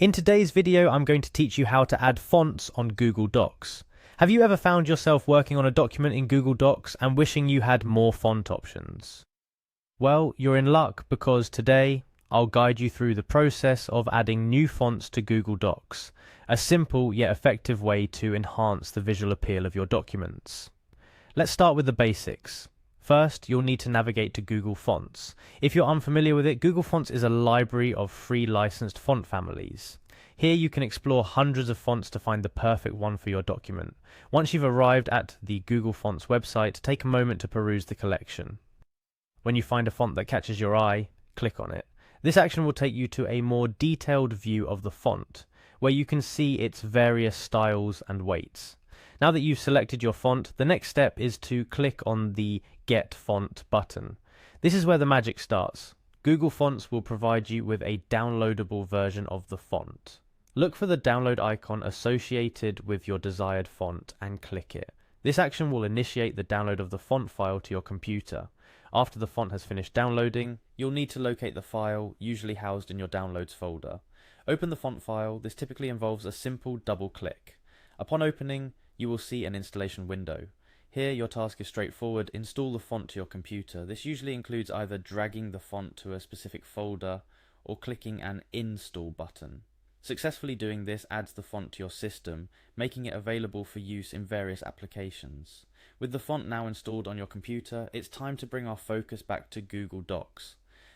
In today's video, I'm going to teach you how to add fonts on Google Docs. Have you ever found yourself working on a document in Google Docs and wishing you had more font options? Well, you're in luck because today I'll guide you through the process of adding new fonts to Google Docs, a simple yet effective way to enhance the visual appeal of your documents. Let's start with the basics. First, you'll need to navigate to Google Fonts. If you're unfamiliar with it, Google Fonts is a library of free licensed font families. Here you can explore hundreds of fonts to find the perfect one for your document. Once you've arrived at the Google Fonts website, take a moment to peruse the collection. When you find a font that catches your eye, click on it. This action will take you to a more detailed view of the font, where you can see its various styles and weights. Now that you've selected your font, the next step is to click on the Get Font button. This is where the magic starts. Google Fonts will provide you with a downloadable version of the font. Look for the download icon associated with your desired font and click it. This action will initiate the download of the font file to your computer. After the font has finished downloading, you'll need to locate the file, usually housed in your Downloads folder. Open the font file. This typically involves a simple double click. Upon opening, you will see an installation window. Here your task is straightforward: install the font to your computer. This usually includes either dragging the font to a specific folder or clicking an install button. Successfully doing this adds the font to your system, making it available for use in various applications. With the font now installed on your computer, it's time to bring our focus back to Google Docs.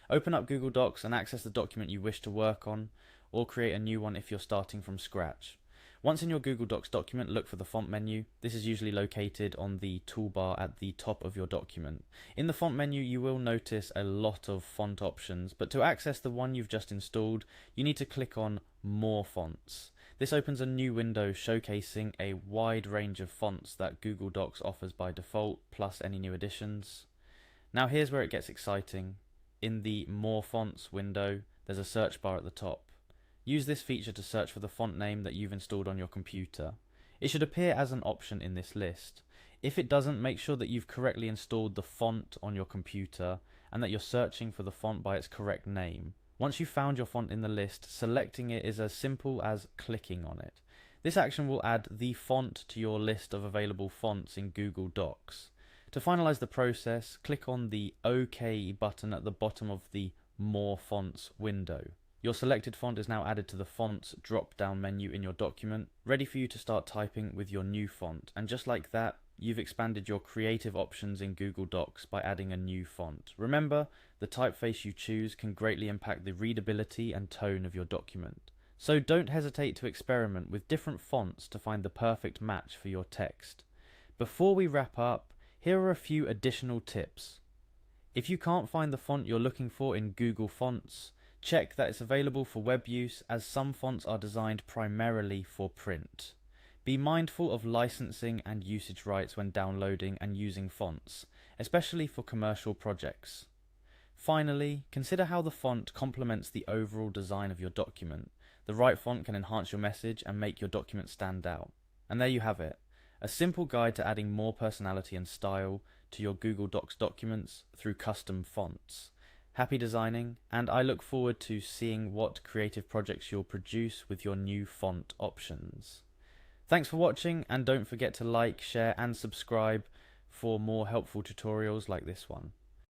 Open up Google Docs and access the document you wish to work on, or create a new one if you're starting from scratch. Once in your Google Docs document, look for the font menu. This is usually located on the toolbar at the top of your document. In the font menu, you will notice a lot of font options, but to access the one you've just installed, you need to click on More Fonts. This opens a new window showcasing a wide range of fonts that Google Docs offers by default, plus any new additions. Now here's where it gets exciting. In the More Fonts window, there's a search bar at the top. Use this feature to search for the font name that you've installed on your computer. It should appear as an option in this list. If it doesn't, make sure that you've correctly installed the font on your computer and that you're searching for the font by its correct name. Once you've found your font in the list, selecting it is as simple as clicking on it. This action will add the font to your list of available fonts in Google Docs. To finalize the process, click on the OK button at the bottom of the More Fonts window. Your selected font is now added to the Fonts drop-down menu in your document, ready for you to start typing with your new font. And just like that, you've expanded your creative options in Google Docs by adding a new font. Remember, the typeface you choose can greatly impact the readability and tone of your document. So don't hesitate to experiment with different fonts to find the perfect match for your text. Before we wrap up, here are a few additional tips. If you can't find the font you're looking for in Google Fonts, check that it's available for web use, as some fonts are designed primarily for print. Be mindful of licensing and usage rights when downloading and using fonts, especially for commercial projects. Finally, consider how the font complements the overall design of your document. The right font can enhance your message and make your document stand out. And there you have it, a simple guide to adding more personality and style to your Google Docs documents through custom fonts. Happy designing, and I look forward to seeing what creative projects you'll produce with your new font options. Thanks for watching, and don't forget to like, share and subscribe for more helpful tutorials like this one.